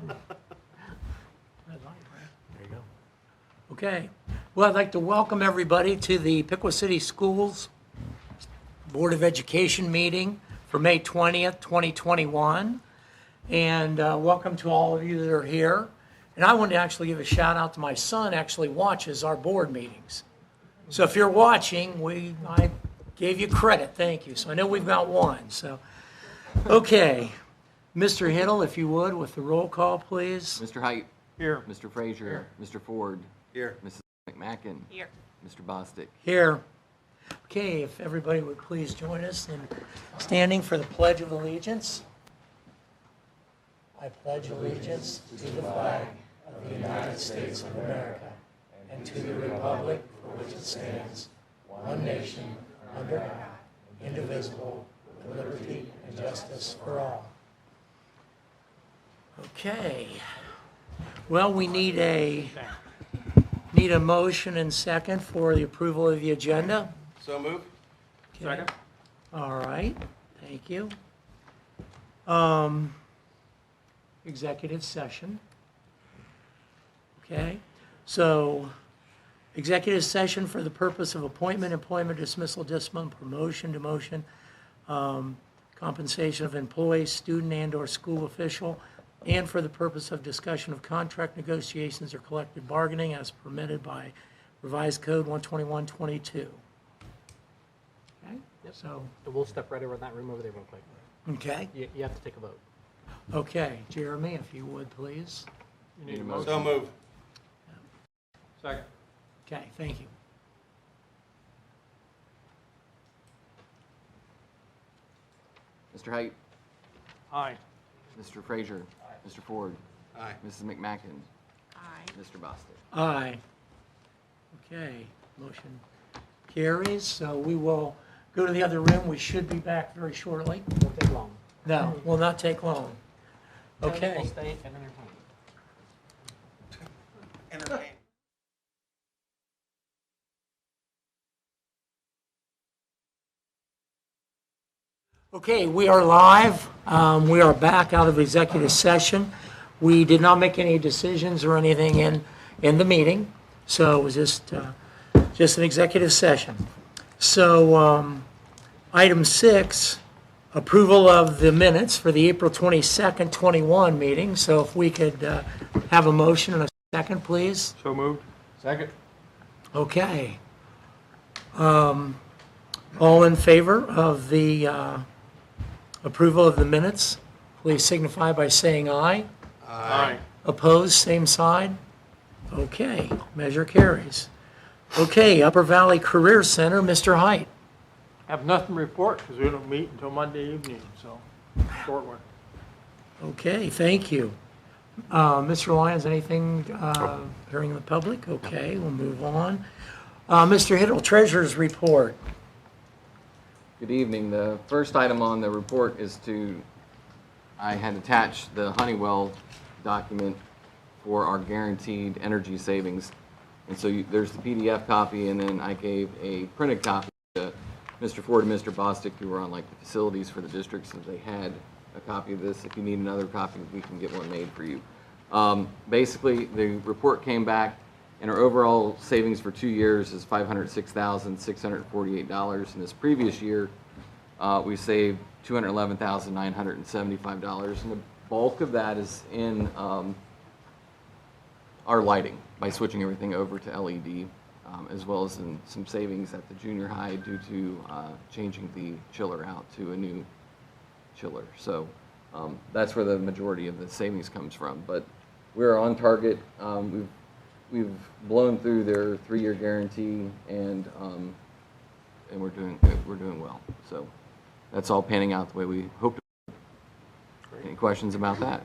you go. Okay. Well, I'd like to welcome everybody to the Piqua City Schools Board of Education meeting for May 20th, 2021. And welcome to all of you that are here. And I want to actually give a shout out to my son, actually watches our board meetings. So if you're watching, I gave you credit, thank you. So I know we've got one, so. Okay, Mr. Hiddle, if you would, with the roll call, please. Mr. Height. Here. Mr. Frazier. Here. Mr. Ford. Here. Mrs. McMacken. Here. Mr. Bostic. Here. Okay, if everybody would please join us in standing for the Pledge of Allegiance. I pledge allegiance to the flag of the United States of America and to the republic for which it stands, one nation, under God, indivisible, with liberty and justice for all. Okay. Well, we need a motion and second for the approval of the agenda. So moved. Okay. Second. All right, thank you. Executive session. Okay, so executive session for the purpose of appointment, employment, dismissal, discipline, promotion, demotion, compensation of employee, student, and/or school official, and for the purpose of discussion of contract negotiations or collective bargaining as permitted by Revised Code 121-22. Okay, so, So we'll step right over in that room over there real quick. okay. You have to take a vote. Okay, Jeremy, if you would, please. You Need a motion? So moved. Second. Okay, thank you. Mr. Height. Aye. Mr. Frazier. Mr. Ford. Aye. Mrs. McMacken. Aye. Mr. Bostic. Aye. Okay, motion carries. So we will go to the other room. We should be back very shortly. Won't take long. No, will not take long. We'll Okay. stay and entertain. Entertain. Okay, we are live. We are back out of executive session. We did not make any decisions or anything in the meeting, so it was just an executive session. So item 6, approval of the minutes for the April 22nd, 21 meeting. So if we could have a motion and a second, please. So moved. Second. Okay. All in favor of the approval of the minutes, please signify by saying aye. Aye. Opposed, same side. Okay, measure carries. Okay, Upper Valley Career Center, Mr. Height. Have nothing to report because we don't meet until Monday evening, so short one. Okay, thank you. Mr. Lyons, anything hearing the public? Okay, we'll move on. Mr. Hiddle, Treasurer's Report. Good evening. The first item on the report is I had attached the Honeywell document for our guaranteed energy savings. And so there's the PDF copy, and then I gave a printed copy to Mr. Ford and Mr. Bostic, who were on like the facilities for the district, so they had a copy of this. If you need another copy, we can get one made for you. Basically, the report came back, and our overall savings for 2 years is $506,648. In this previous year, we saved $211,975, and the bulk of that is in our lighting by switching everything over to LED, as well as in some savings at the junior high due to changing the chiller out to a new chiller. So that's where the majority of the savings comes from. But we're on target. We've blown through their 3-year guarantee, and we're doing well. So that's all panning out the way we hoped. Any questions about that?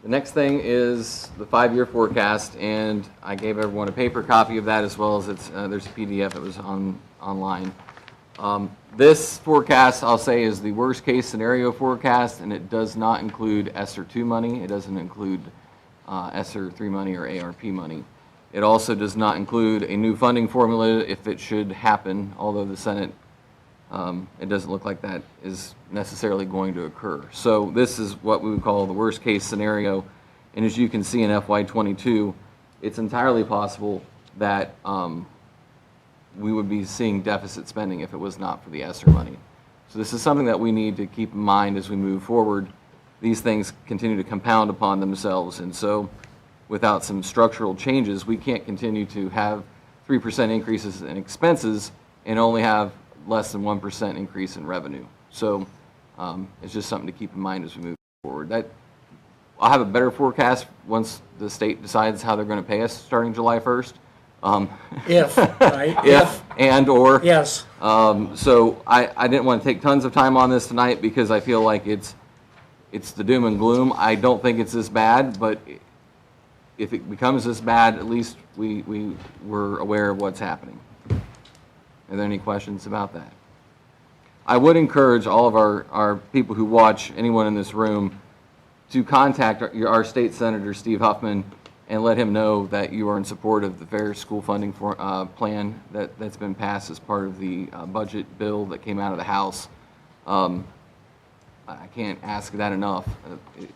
The next thing is the 5-year forecast, and I gave everyone a paper copy of that, as well as there's a PDF that was online. This forecast, I'll say, is the worst case scenario forecast, and it does not include ESSER 2 money. It doesn't include ESSER 3 money or ARP money. It also does not include a new funding formula if it should happen, although the Senate it doesn't look like that is necessarily going to occur. So this is what we would call the worst case scenario. And as you can see in FY22, it's entirely possible that we would be seeing deficit spending if it was not for the ESSER money. So this is something that we need to keep in mind as we move forward. These things continue to compound upon themselves, and so without some structural changes, we can't continue to have 3% increases in expenses and only have less than 1% increase in revenue. So it's just something to keep in mind as we move forward. I'll have a better forecast once the state decides how they're going to pay us starting July 1st. If, right? If and or. Yes. So I didn't want to take tons of time on this tonight because I feel like it's the doom and gloom. I don't think it's this bad, but if it becomes this bad, at least we were aware of what's happening. Are there any questions about that? I would encourage all of our people who watch, anyone in this room, to contact our state senator, Steve Huffman, and let him know that you are in support of the fair school funding plan that's been passed as part of the budget bill that came out of the House. I can't ask that enough.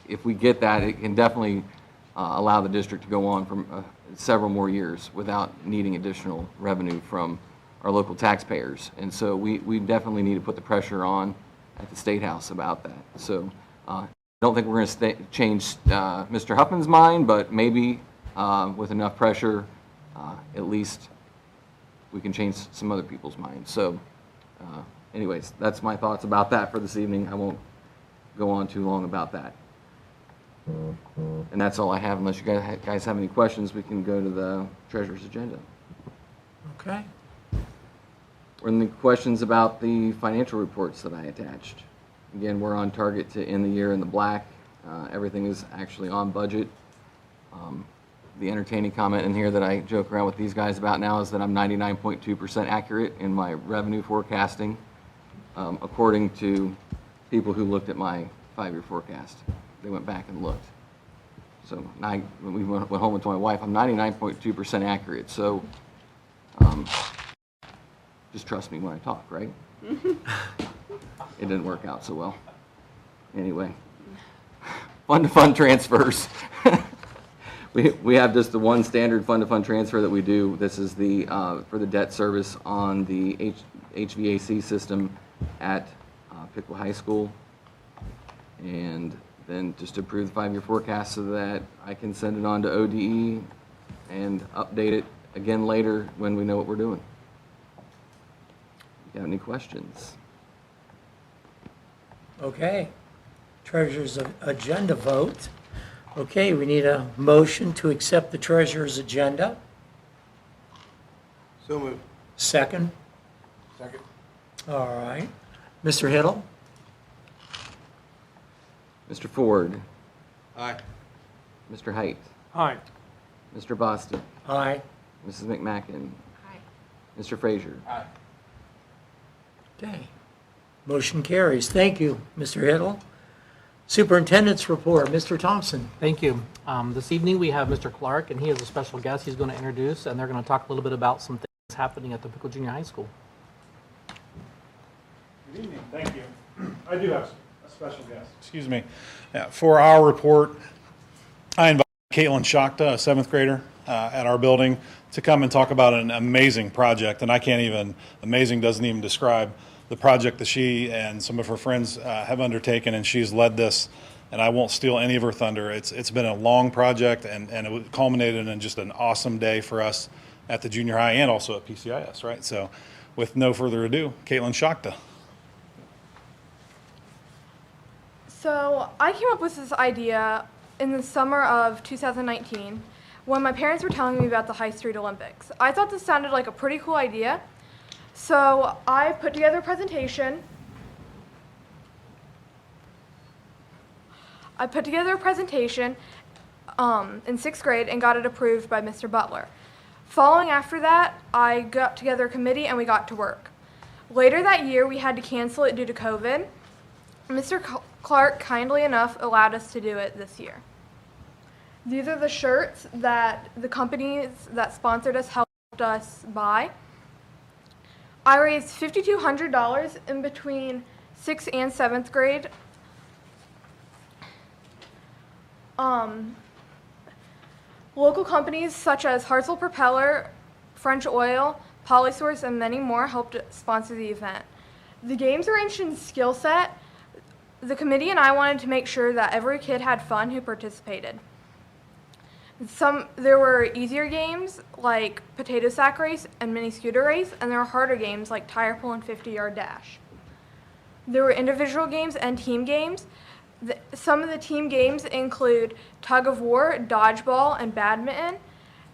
If we get that, it can definitely allow the district to go on for several more years without needing additional revenue from our local taxpayers. And so we definitely need to put the pressure on at the State House about that. So I don't think we're going to change Mr. Huffman's mind, but maybe with enough pressure, at least we can change some other people's minds. So anyways, that's my thoughts about that for this evening. I won't go on too long about that. And that's all I have. Unless you guys have any questions, we can go to the treasurer's agenda. Okay. Or any questions about the financial reports that I attached? Again, we're on target to end the year in the black. Everything is actually on budget. The entertaining comment in here that I joke around with these guys about now is that I'm 99.2% accurate in my revenue forecasting, according to people who looked at my 5-year forecast. They went back and looked. So when we went home with my wife, I'm 99.2% accurate. So just trust me when I talk, right? It didn't work out so well. Anyway, fund-to-fund transfers. We have just the one standard fund-to-fund transfer that we do. This is the for the debt service on the HVAC system at Piqua High School. And then just to approve the 5-year forecast so that I can send it on to ODE and update it again later when we know what we're doing. You got any questions? Okay. Treasurer's agenda vote. Okay, we need a motion to accept the treasurer's agenda. So moved. Second. Second. All right. Mr. Hiddle? Mr. Ford, Aye. Mr. Height, Aye. Mr. Boston, Aye. Mrs. McMacken, Mr. Frazier. Aye. Okay. Motion carries. Thank you, Mr. Hiddle. Superintendent's report, Mr. Thompson. Thank you. This evening, we have Mr. Clark, and he is a special guest he's going to introduce, and they're going to talk a little bit about some things happening at the Piqua Junior High School. Good evening, thank you. I do have a special guest. Excuse me. Yeah, for our report, I invited Caitlin Shakta, a 7th grader at our building, to come and talk about an amazing project, and amazing doesn't even describe the project that she and some of her friends have undertaken, and she's led this, and I won't steal any of her thunder. It's been a long project, and it culminated in just an awesome day for us at the junior high and also at PCIS, right? So with no further ado, Caitlin Shakta. So I came up with this idea in the summer of 2019 when my parents were telling me about the High Street Olympics. I thought this sounded like a pretty cool idea, so I put together a presentation. in 6th grade and got it approved by Mr. Butler. Following after that, I got together a committee and we got to work. Later that year, we had to cancel it due to COVID. Mr. Clark kindly enough allowed us to do it this year. These are the shirts that the companies that sponsored us helped us buy. I raised $5,200 in between 6th and 7th grade. Local companies such as Hartzell Propeller, French Oil, Polysource, and many more helped sponsor the event. The games ranged in skill set. The committee and I wanted to make sure that every kid had fun who participated. There were easier games like potato sack race and mini scooter race, and there were harder games like tire pull and 50-yard dash. There were individual games and team games. Some of the team games include tug of war, dodgeball, and badminton,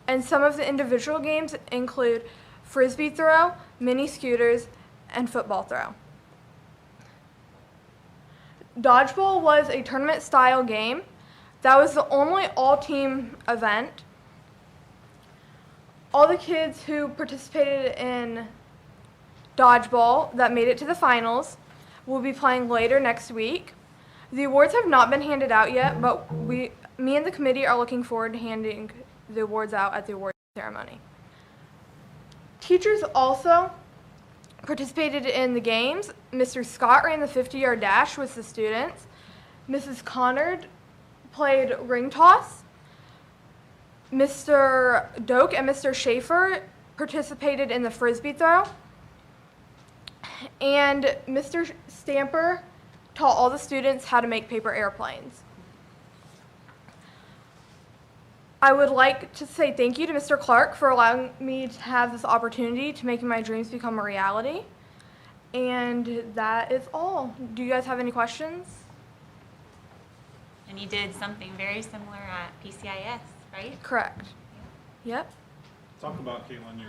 and some of the individual games include frisbee throw, mini scooters, and football throw. Dodgeball was a tournament-style game. That was the only all-team event. All the kids who participated in dodgeball that made it to the finals will be playing later next week. The awards have not been handed out yet, but me and the committee are looking forward to handing the awards out at the awards ceremony. Teachers also participated in the games. Mr. Scott ran the 50-yard dash with the students. Mrs. Connard played ring toss. Mr. Doak and Mr. Schaefer participated in the frisbee throw. And Mr. Stamper taught all the students how to make paper airplanes. I would like to say thank you to Mr. Clark for allowing me to have this opportunity to make my dreams become a reality. And that is all. Do you guys have any questions? And you did something very similar at PCIS, right? Correct. Yep. Talk about, Caitlin,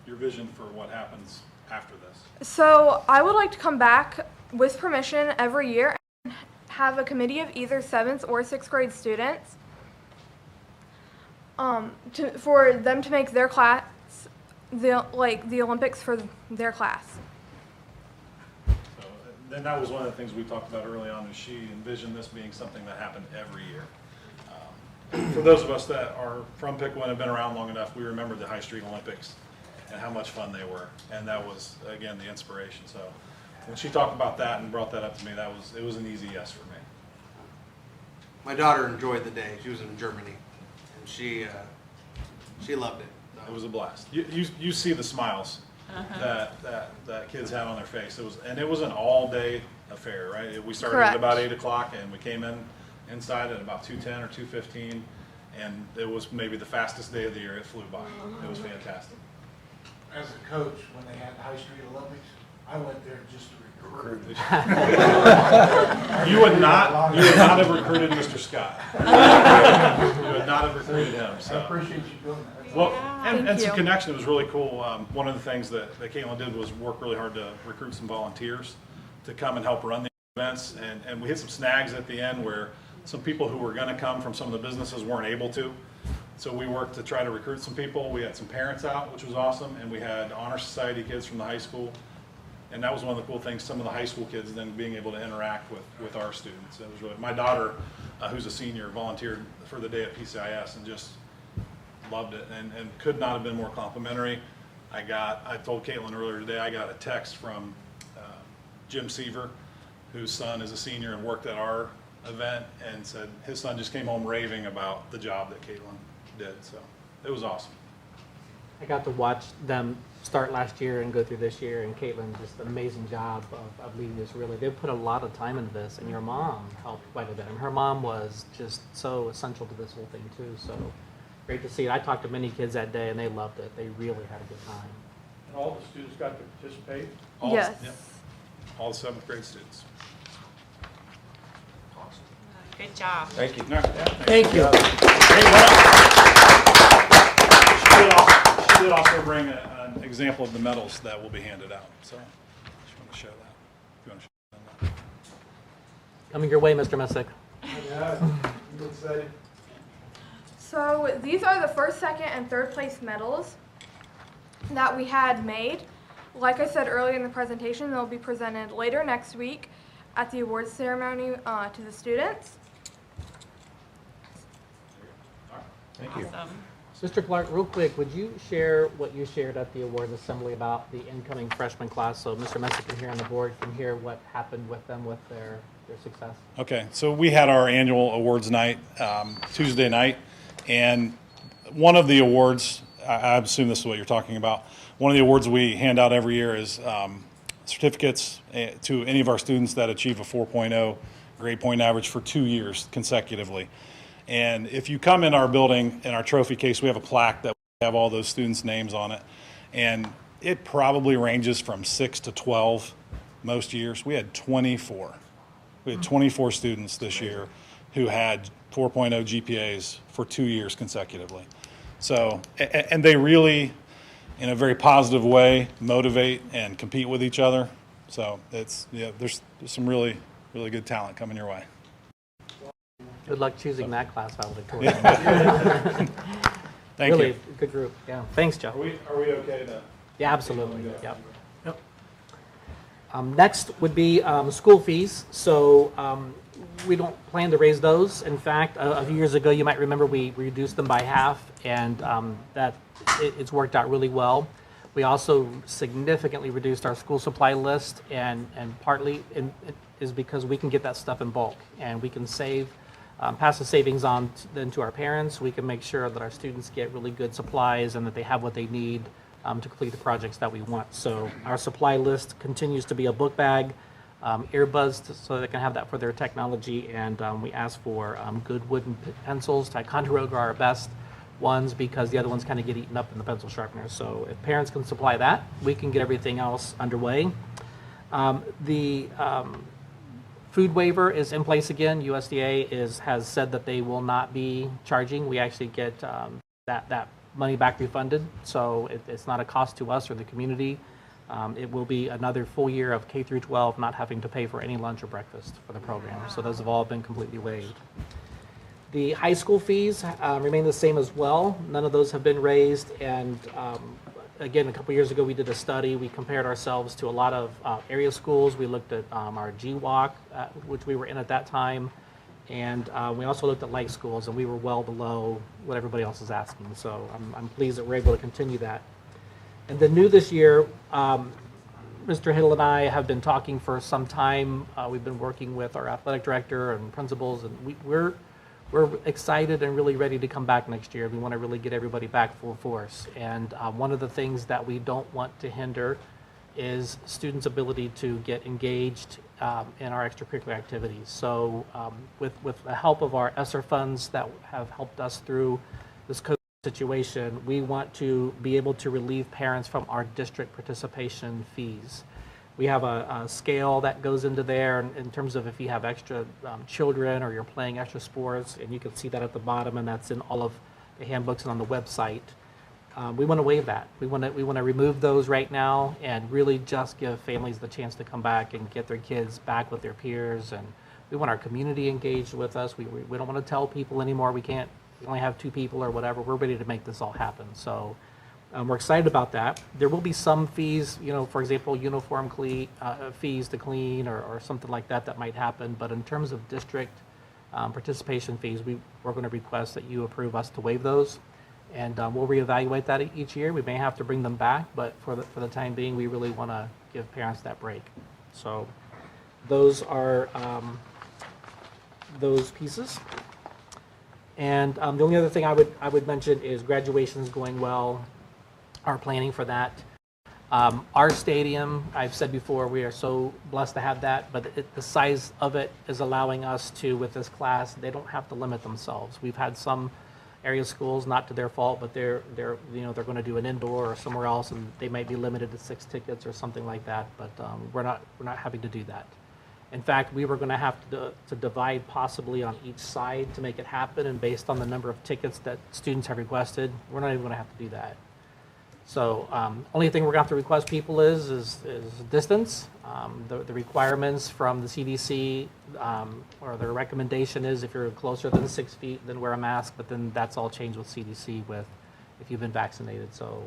your vision for what happens after this. So I would like to come back with permission every year and have a committee of either 7th or 6th grade students for them to make their class the Olympics for their class. So then that was one of the things we talked about early on, is she envisioned this being something that happened every year. For those of us that are from Piqua and have been around long enough, we remember the High Street Olympics and how much fun they were, and that was, again, the inspiration. So when she talked about that and brought that up to me, it was an easy yes for me. My daughter enjoyed the day. She was in Germany, and she loved it. It was a blast. You see the smiles that kids had on their face. It was an all-day affair, right? We started Correct. at about 8 o'clock, and we came inside at about 2:10 or 2:15, and it was maybe the fastest day of the year. It flew by. It was fantastic. As a coach, when they had the High Street Olympics, I went there just to recruit. You would not have recruited Mr. Scott. You would not have recruited him. I So. appreciate you doing that. Well, Thank and some you. connection was really cool. One of the things that Caitlin did was work really hard to recruit some volunteers to come and help run the events. And we hit some snags at the end where some people who were going to come from some of the businesses weren't able to. So we worked to try to recruit some people. We had some parents out, which was awesome. And we had Honor Society kids from the high school. And that was one of the cool things, some of the high school kids then being able to interact with our students. It was really, my daughter, who's a senior, volunteered for the day at PCIS and just loved it and could not have been more complimentary. I told Caitlin earlier today, I got a text from Jim Seaver, whose son is a senior and worked at our event, and said his son just came home raving about the job that Caitlin did. So it was awesome. I got to watch them start last year and go through this year, and Caitlin, just an amazing job of leading this. Really, they put a lot of time into this, and your mom helped quite a bit. And her mom was just so essential to this whole thing too. So great to see it. I talked to many kids that day, and they loved it. They really had a good time. And all the students got to participate. Yes. Yep, all the 7th grade students. Good job. Thank you. All right, yeah, Thank you. She did also bring an example of the medals that will be handed out. So I just want to show that. If you want to show them that. Coming your way, Mr. Messick. Yeah, I'm excited. So these are the first, second, and third place medals that we had made. Like I said earlier in the presentation, they'll be presented later next week at the awards ceremony to the students. Thank you. Awesome. Sister Clark, real quick, would you share what you shared at the awards assembly about the incoming freshman class, so Mr. Messick here on the board can hear what happened with them with their success? Okay, so we had our annual awards night Tuesday night, and one of the awards, I assume this is what you're talking about, one of the awards we hand out every year is certificates to any of our students that achieve a 4.0 grade point average for 2 years consecutively. And if you come in our building, in our trophy case, we have a plaque that have all those students' names on it. And it probably ranges from 6 to 12 most years. We had 24. We had 24 students this year who had 4.0 GPAs for 2 years consecutively. So, and they really, in a very positive way, motivate and compete with each other. So it's, yeah, there's some really, really good talent coming your way. Good luck choosing that class out, Victoria. Thank Really you. good group. Yeah. Thanks, Joe. Are we okay to? Yeah, absolutely. Yep. Next would be school fees. So we don't plan to raise those. In fact, a few years ago, you might remember we reduced them by half, and it's worked out really well. We also significantly reduced our school supply list, and partly is because we can get that stuff in bulk, and we can pass the savings on then to our parents. We can make sure that our students get really good supplies and that they have what they need to complete the projects that we want. So our supply list continues to be a book bag, earbuds so they can have that for their technology, and we ask for good wooden pencils. Ticonderoga are our best ones because the other ones kind of get eaten up in the pencil sharpeners. So if parents can supply that, we can get everything else underway. The food waiver is in place again. USDA has said that they will not be charging. We actually get that money back refunded, so it's not a cost to us or the community. It will be another full year of K through 12 not having to pay for any lunch or breakfast for the program. So those have all been completely waived. The high school fees remain the same as well. None of those have been raised, and again, a couple years ago, we did a study. We compared ourselves to a lot of area schools. We looked at our GWAC, which we were in at that time, and we also looked at like schools, and we were well below what everybody else is asking. So I'm pleased that we're able to continue that. And then new this year, Mr. Hiddle and I have been talking for some time. We've been working with our athletic director and principals, and we're excited and really ready to come back next year. We want to really get everybody back full force. And one of the things that we don't want to hinder is students' ability to get engaged in our extracurricular activities. So with the help of our ESSER funds that have helped us through this COVID situation, we want to be able to relieve parents from our district participation fees. We have a scale that goes into there in terms of if you have extra children or you're playing extra sports, and you can see that at the bottom, and that's in all of the handbooks and on the website. We want to waive that. We want to remove those right now and really just give families the chance to come back and get their kids back with their peers. And we want our community engaged with us. We don't want to tell people anymore we only have 2 people or whatever. We're ready to make this all happen. So we're excited about that. There will be some fees, for example, uniform fees to clean or something like that might happen. But in terms of district participation fees, we're going to request that you approve us to waive those. And we'll reevaluate that each year. We may have to bring them back, but for the time being, we really want to give parents that break. So those are those pieces. And the only other thing I would mention is graduation is going well. Our planning for that. Our stadium, I've said before, we are so blessed to have that, but the size of it is allowing us to, with this class, they don't have to limit themselves. We've had some area schools, not to their fault, but they're going to do an indoor or somewhere else, and they might be limited to 6 tickets or something like that. But we're not having to do that. In fact, we were going to have to divide possibly on each side to make it happen, and based on the number of tickets that students have requested, we're not even going to have to do that. So only thing we're going to have to request people is distance. The requirements from the CDC or their recommendation is if you're closer than 6 feet, then wear a mask. But then that's all changed with CDC if you've been vaccinated. So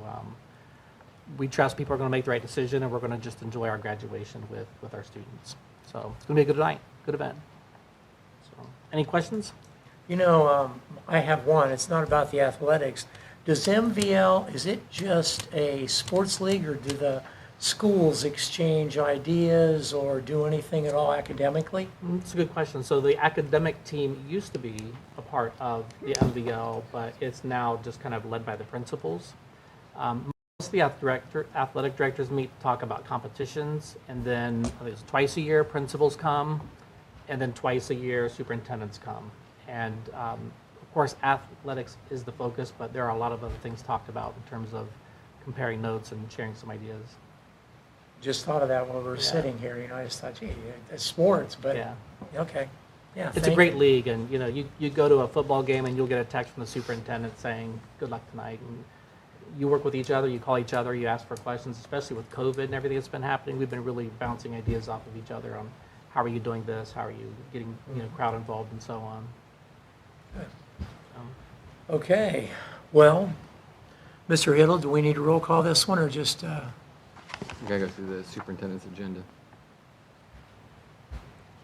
we trust people are going to make the right decision, and we're going to just enjoy our graduation with our students. So it's going to be a good night, good event. So any questions? I have one. It's not about the athletics. does MVL, is it just a sports league, or do the schools exchange ideas or do anything at all academically? That's a good question. So the academic team used to be a part of the MVL, but it's now just kind of led by the principals. Most of the athletic directors meet to talk about competitions, and then I think it's twice a year principals come, and then twice a year superintendents come. And of course, athletics is the focus, but there are a lot of other things talked about in terms of comparing notes and sharing some ideas. Just thought of that while we were sitting here, you know, I just thought, gee, it's sports, but, Yeah. okay. Yeah, It's a thank great you. league, and you know, you go to a football game and you'll get a text from the superintendent saying, "Good luck tonight." And you work with each other, you call each other, you ask for questions, especially with COVID and everything that's been happening. We've been really bouncing ideas off of each other on how are you doing this, how are you getting crowd involved, and so on. Okay, well, Mr. Hiddle, do we need to roll call this one, or just, We gotta go through the superintendent's agenda.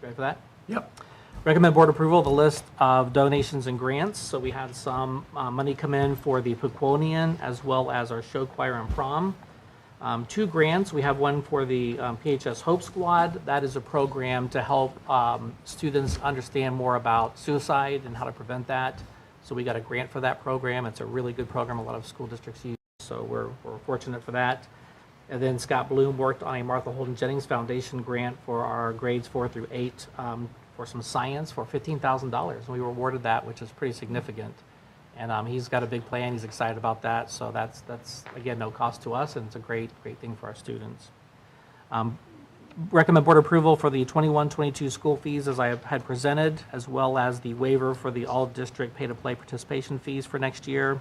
Ready for that? yep, Recommend board approval of the list of donations and grants. So we had some money come in for the Piquonian as well as our show choir and prom. 2 grants. We have one for the PHS Hope Squad. That is a program to help students understand more about suicide and how to prevent that. So we got a grant for that program. It's a really good program. A lot of school districts use. So we're fortunate for that. And then Scott Bloom worked on a Martha Holden Jennings Foundation grant for our grades 4 through 8 for some science for $15,000. And we were awarded that, which is pretty significant. And he's got a big plan. He's excited about that. So that's again, no cost to us, and it's a great thing for our students. Recommend board approval for the 21-22 school fees as I had presented, as well as the waiver for the all-district pay-to-play participation fees for next year.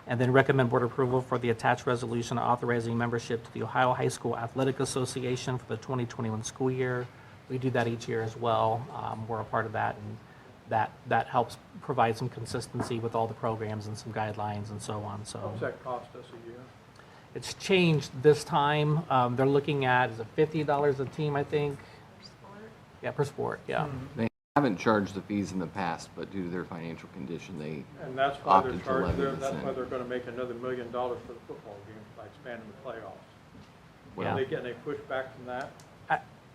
And then recommend board approval for the attached resolution authorizing membership to the Ohio High School Athletic Association for the 2021 school year. We do that each year as well. We're a part of that, and that helps provide some consistency with all the programs and some guidelines and so on. So What's that cost us a year? it's changed this time. They're looking at, is it $50 a team, I think? Yeah, per sport, yeah. They haven't charged the fees in the past, but due to their financial condition, they And that's why they're opted to charging, levy that's this why in. they're gonna make another $1 million for the football game by expanding the playoffs. Yeah. They getting a pushback from that?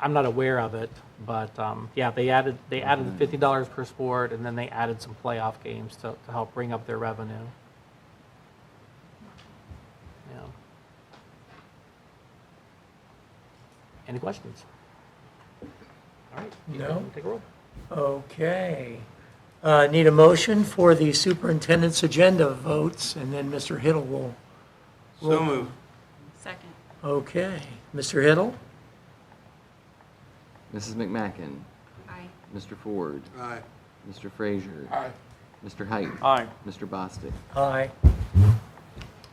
I'm not aware of it, but yeah, they added the $50 per sport, and then they added some playoff games to help bring up their revenue. Yeah. Any questions? All right. you No. can Take a roll. okay. Need a motion for the superintendent's agenda votes, and then Mr. Hiddle will, So moved. Second. okay. Mr. Hiddle? Mrs. McMacken, Aye. Mr. Ford, Aye. Mr. Frazier, Aye. Mr. Height, Aye. Mr. Bostic. Aye.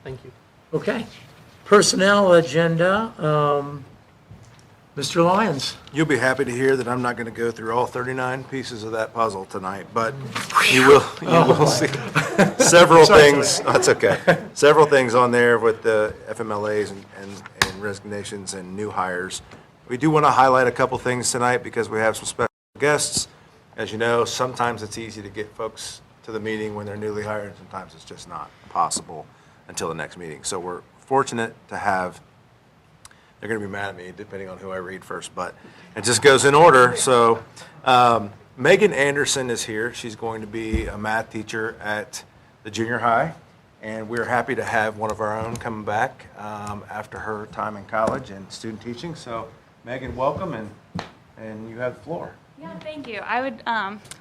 Thank you. Okay. Personnel agenda, Mr. Lyons. You'll be happy to hear that I'm not going to go through all 39 pieces of that puzzle tonight, but you will see several things. That's okay. Several things on there with the FMLAs and resignations and new hires. We do want to highlight a couple things tonight because we have some special guests. As you know, sometimes it's easy to get folks to the meeting when they're newly hired, and sometimes it's just not possible until the next meeting. So we're fortunate to have. They're going to be mad at me depending on who I read first, but it just goes in order. So Megan Anderson is here. She's going to be a math teacher at the junior high, and we're happy to have one of our own coming back after her time in college and student teaching. So Megan, welcome, and you have the floor. Yeah, thank you. I would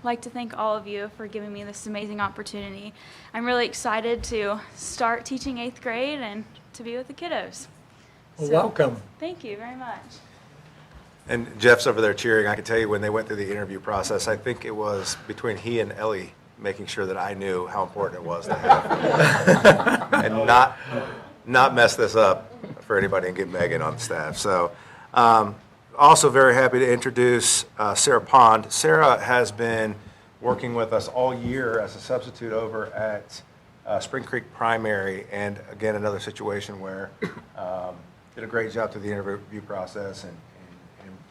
like to thank all of you for giving me this amazing opportunity. I'm really excited to start teaching 8th grade and to be with the kiddos. Well, So, welcome. Thank you very much. And Jeff's over there cheering. I can tell you when they went through the interview process, I think it was between he and Ellie making sure that I knew how important it was to have and not mess this up for anybody and get Megan on the staff. So also very happy to introduce Sarah Pond. Sarah has been working with us all year as a substitute over at Spring Creek Primary, and again, another situation where did a great job through the interview process and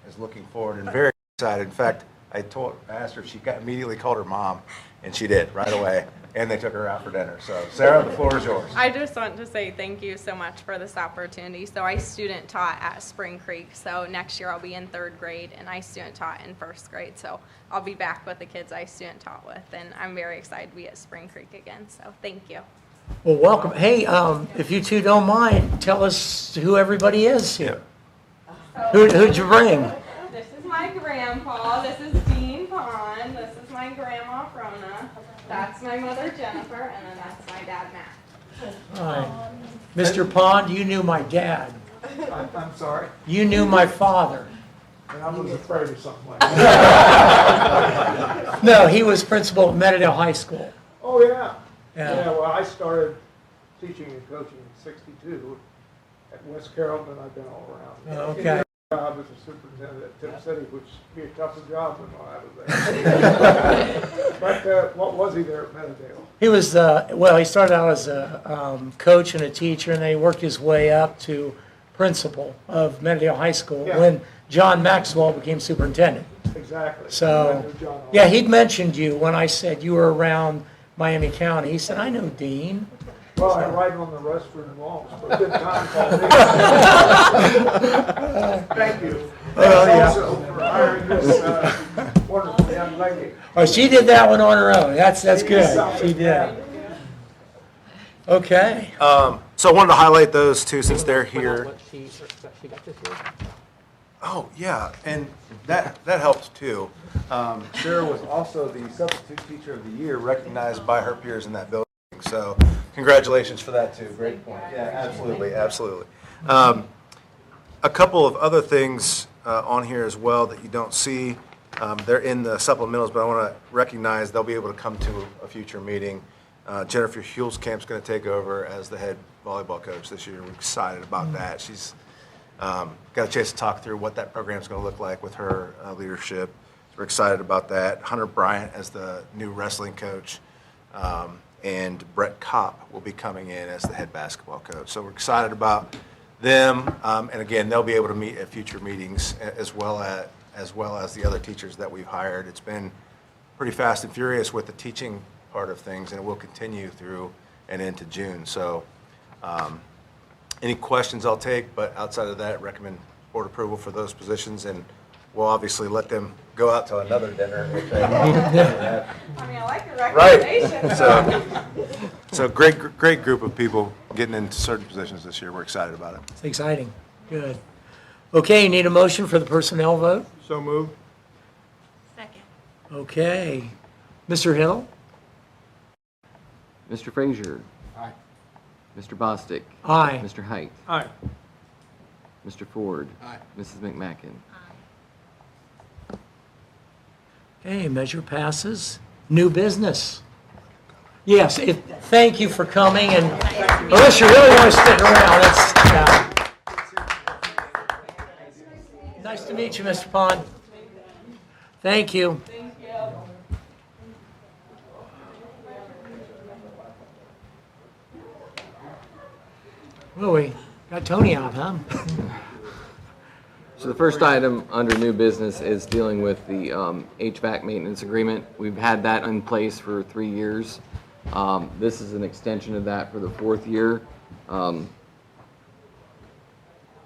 is looking forward and very excited. In fact, I asked her if she immediately called her mom, and she did right away. and they took her out for dinner. So Sarah, the floor is yours. I just want to say thank you so much for this opportunity. So I student taught at Spring Creek. So next year I'll be in 3rd grade, and I student taught in 1st grade. So I'll be back with the kids I student taught with, and I'm very excited to be at Spring Creek again. So thank you. Well, welcome. Hey, if you two don't mind, tell us who everybody is here. Who'd you bring? This is my grandpa. This is Dean Pond. This is my grandma Frona. That's my mother Jennifer, and then that's my dad Matt. Hi. Mr. Pond, you knew my dad. I'm sorry. You knew my father. And I was afraid of something like that. No, he was principal at Meadowdale High School. Oh, yeah. Yeah. Yeah, well, I started teaching and coaching in '62 at West Carrollton, and I've been all around. Oh, okay. My job as a superintendent at Tip City, which would be a tougher job than when I was there. But what was he there at Meadowdale? He was, well, he started out as a coach and a teacher, and then he worked his way up to principal of Meadowdale High School Yeah. when John Maxwell became superintendent. Exactly. I So, knew John yeah, also. he'd mentioned you when I said you were around Miami County. He said, I know Dean. Well, I write on the restroom walls, but good time called me. Thank you. Oh, yeah. Thanks also for hiring this wonderful young lady. Oh, she did that one on her own. That's good. She did. Okay. So I wanted to highlight those two since they're here. What she got this year? Oh, yeah, and that helps too. Sarah was also the substitute teacher of the year, recognized by her peers in that building. So congratulations for that too. Great point. Yeah, absolutely, absolutely. A couple of other things on here as well that you don't see. They're in the supplementals, but I want to recognize they'll be able to come to a future meeting. Jennifer Hulscamp's going to take over as the head volleyball coach this year. We're excited about that. She's got a chance to talk through what that program's going to look like with her leadership. So we're excited about that. Hunter Bryant as the new wrestling coach, and Brett Kopp will be coming in as the head basketball coach. So we're excited about them, and again, they'll be able to meet at future meetings as well as the other teachers that we've hired. It's been pretty fast and furious with the teaching part of things, and it will continue through and into June. So any questions I'll take, but outside of that, recommend board approval for those positions, and we'll obviously let them go out to another dinner. If they I mean, I like your Right. recommendation. So great group of people getting into certain positions this year. We're excited about it. It's exciting. Good. Okay, you need a motion for the personnel vote? So moved. Second. Okay. Mr. Hill? Mr. Frazier. Aye. Mr. Bostic. Aye. Mr. Height. Aye. Mr. Ford. Aye. Mrs. McMacken. Okay, measure passes. New business. Yes, thank you for coming, and unless you really want to stick around, nice to meet you, Mr. Pond. Thank you. Well, we got Tony out, huh? So the first item under new business is dealing with the HVAC maintenance agreement. We've had that in place for 3 years. This is an extension of that for the 4th year.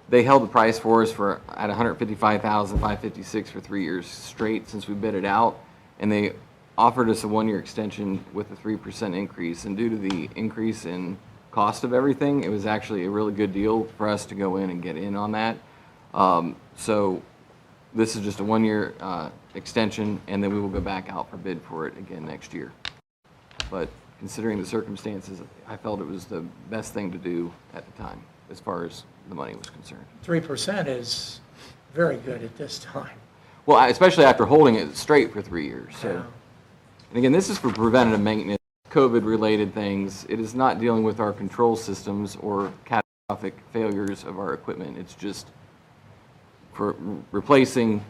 They held the price for us at $155,556 for 3 years straight since we bid it out, and they offered us a 1-year extension with a 3% increase. And due to the increase in cost of everything, it was actually a really good deal for us to go in and get in on that. So this is just a 1-year extension, and then we will go back out for bid for it again next year. But considering the circumstances, I felt it was the best thing to do at the time as far as the money was concerned. 3% is very good at this time. Well, especially after holding it straight for 3 years. So, Yeah. and again, this is for preventative maintenance, COVID-related things. It is not dealing with our control systems or catastrophic failures of our equipment. It's just for replacing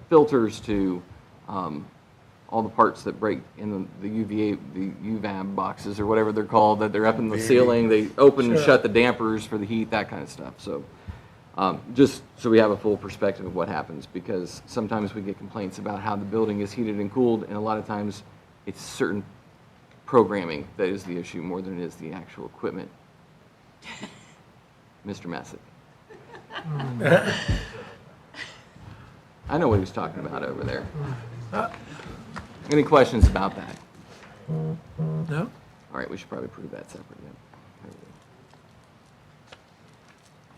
filters to all the parts that break in the UVAB boxes or whatever they're called, that they're up in the ceiling. They open and Sure. shut the dampers for the heat, that kind of stuff. So just so we have a full perspective of what happens, because sometimes we get complaints about how the building is heated and cooled, and a lot of times it's certain programming that is the issue more than it is the actual equipment. Mr. Messick. I know what he was talking about over there. Any questions about that? No? All right, we should probably prove that separately.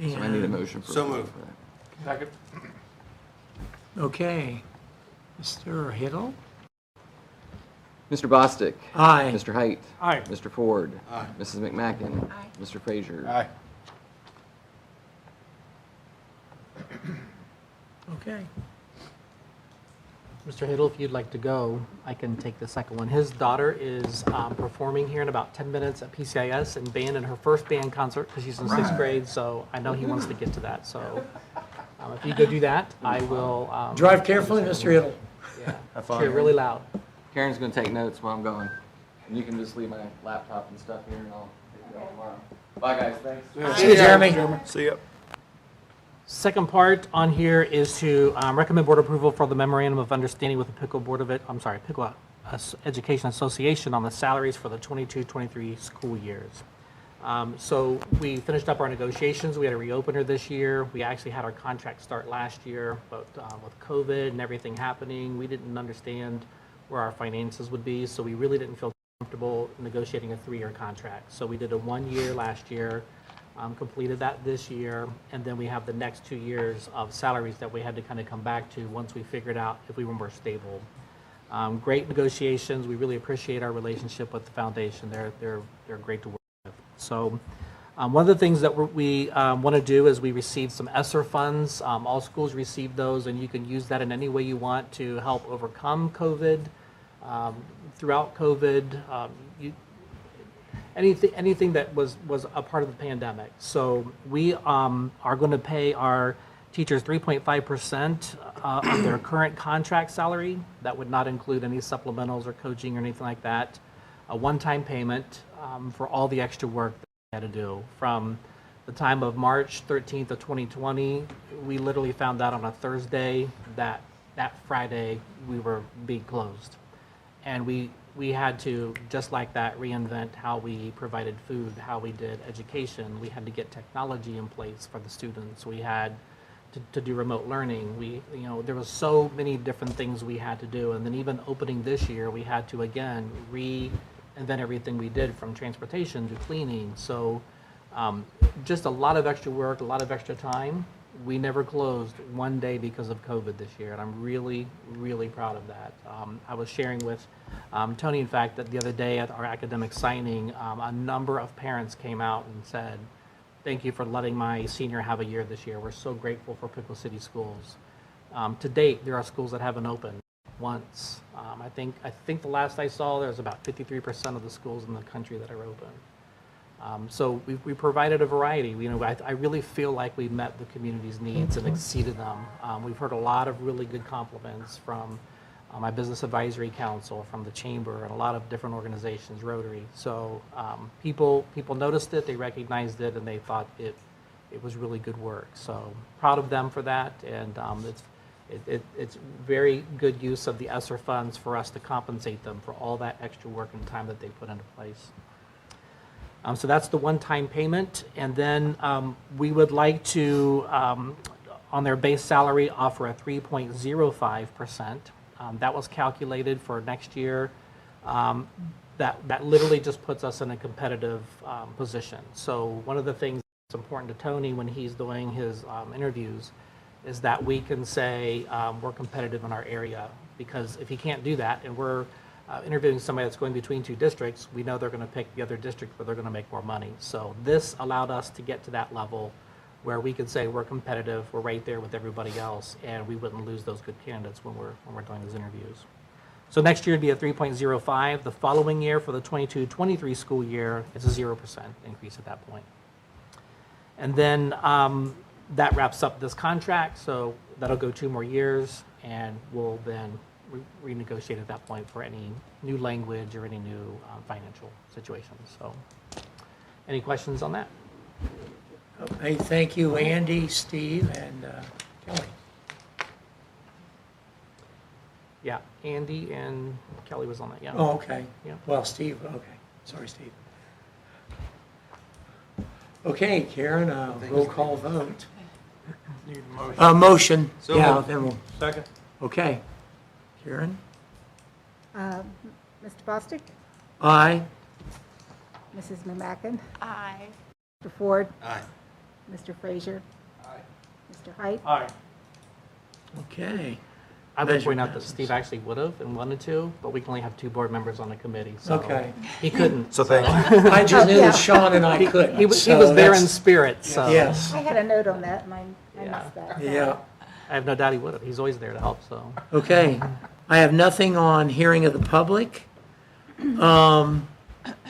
So I need a motion for So approval moved. for that. Second. Okay. Mr. Hiddle? Mr. Bostic. Aye. Mr. Height. Aye. Mr. Ford. Aye. Mrs. McMacken. Aye. Mr. Frazier. Aye. Okay. Mr. Hiddle, if you'd like to go, I can take the second one. His daughter is performing here in about 10 minutes at PCIS in band in her first band concert because she's in 6th grade, so I know he wants to get to that. So if you go do that, I will. Drive carefully, Mr. Hiddle. Yeah, Have fun. cheer really loud. Karen's going to take notes while I'm gone. And you can just leave my laptop and stuff here, and I'll take it out tomorrow. Bye, guys. Thanks. See you, Jeremy. See ya. Second part on here is to recommend board approval for the memorandum of understanding with the Piqua Education Association on the salaries for the 22-23 school years. So we finished up our negotiations. We had a reopener this year. We actually had our contract start last year, but with COVID and everything happening, we didn't understand where our finances would be, so we really didn't feel comfortable negotiating a 3-year contract. So we did a 1-year last year. Completed that this year, and then we have the next 2 years of salaries that we had to kind of come back to once we figured out if we were more stable. Great negotiations. We really appreciate our relationship with the foundation. They're great to work with. So one of the things that we want to do is we received some ESSER funds. All schools received those, and you can use that in any way you want to help overcome COVID. Throughout COVID, anything that was a part of the pandemic. So we are going to pay our teachers 3.5% of their current contract salary. That would not include any supplementals or coaching or anything like that. A one-time payment for all the extra work that we had to do. From the time of March 13th of 2020, we literally found out on a Thursday that Friday we were being closed. And we had to, just like that, reinvent how we provided food, how we did education. We had to get technology in place for the students. We had to do remote learning. There was so many different things we had to do. And then even opening this year, we had to, again, reinvent everything we did, from transportation to cleaning. So just a lot of extra work, a lot of extra time. We never closed one day because of COVID this year, and I'm really, really proud of that. I was sharing with Tony, in fact, that the other day at our academic signing, a number of parents came out and said, "Thank you for letting my senior have a year this year. We're so grateful for Piqua City Schools." To date, there are schools that haven't opened once. I think the last I saw, there's about 53% of the schools in the country that are open. So we provided a variety. I really feel like we met the community's needs and exceeded them. We've heard a lot of really good compliments from my Business Advisory Council, from the Chamber, and a lot of different organizations, Rotary. So people noticed it, they recognized it, and they thought it was really good work. So proud of them for that, and it's very good use of the ESSER funds for us to compensate them for all that extra work and time that they put into place. So that's the one-time payment, and then we would like to, on their base salary, offer a 3.05%. That was calculated for next year. That literally just puts us in a competitive position. So one of the things that's important to Tony when he's doing his interviews is that we can say we're competitive in our area, because if he can't do that, and we're interviewing somebody that's going between 2 districts, we know they're going to pick the other district where they're going to make more money. So this allowed us to get to that level where we could say we're competitive, we're right there with everybody else, and we wouldn't lose those good candidates when we're doing those interviews. So next year would be a 3.05. The following year, for the 22-23 school year, it's a 0% increase at that point. And then that wraps up this contract, so that'll go 2 more years, and we'll then renegotiate at that point for any new language or any new financial situations. So any questions on that? Okay, thank you, Andy, Steve, and Kelly. Yeah, Andy and Kelly was on that, yeah. Oh, okay. Yeah. Well, Steve, okay. Sorry, Steve. Okay, Karen, roll call vote. Need a motion. Motion, So yeah, moved. then we'll, Second? okay. Karen? Mr. Bostic, Aye. Mrs. McMacken, Aye. Mr. Ford, Aye. Mr. Frazier, Mr. Height, Aye. Okay. I would Measure point out that passes. Steve actually would have and wanted to, but we can only have 2 board members on the committee, so. Okay. He couldn't. So thank you. I just knew that Sean and I couldn't. He was so there in that's- spirit, so. Yes, I had a note on that, and I Yeah. missed that. yeah. I have no doubt he would have. He's always there to help, so. Okay. I have nothing on hearing of the public.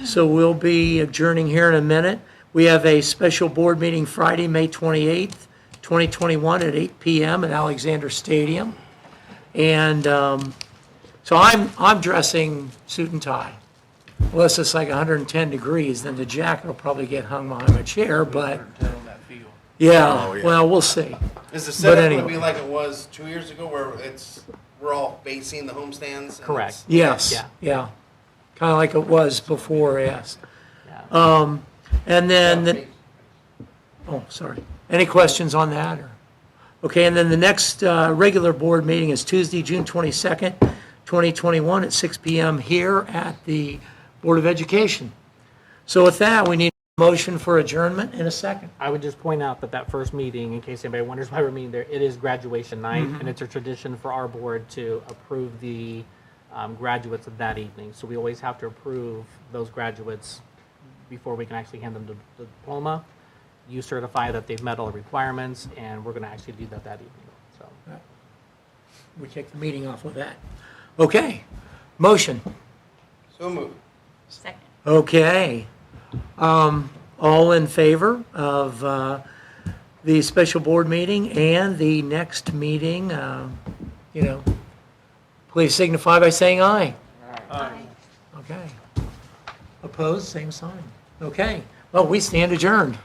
So we'll be adjourning here in a minute. We have a special board meeting Friday, May 28th, 2021 at 8 PM at Alexander Stadium. And so I'm dressing suit and tie. Unless it's like 110 degrees, then the jacket will probably get hung behind my chair, but yeah, Oh, yeah. well, we'll see. Is the But setup anyway. going to be like it was 2 years ago, where we're all facing the homestands? and Correct. Yes, Yeah. yeah. Kind of like it was before, yes. Yeah. And then, oh, sorry. Any questions on that? Or okay, and then the next regular board meeting is Tuesday, June 22nd, 2021 at 6 PM here at the Board of Education. So with that, we need a motion for adjournment in a second. I would just point out that that first meeting, in case anybody wonders why we're meeting there, it is graduation night, and it's a tradition for our board to approve the graduates of that evening. So we always have to approve those graduates before we can actually hand them the diploma. You certify that they've met all the requirements, and we're going to actually do that evening. So We take the meeting off with that. Okay, motion. So moved. Second. Okay. All in favor of the special board meeting and the next meeting, please signify by saying aye. Aye. Okay. Opposed, same sign. Okay. Well, we stand adjourned.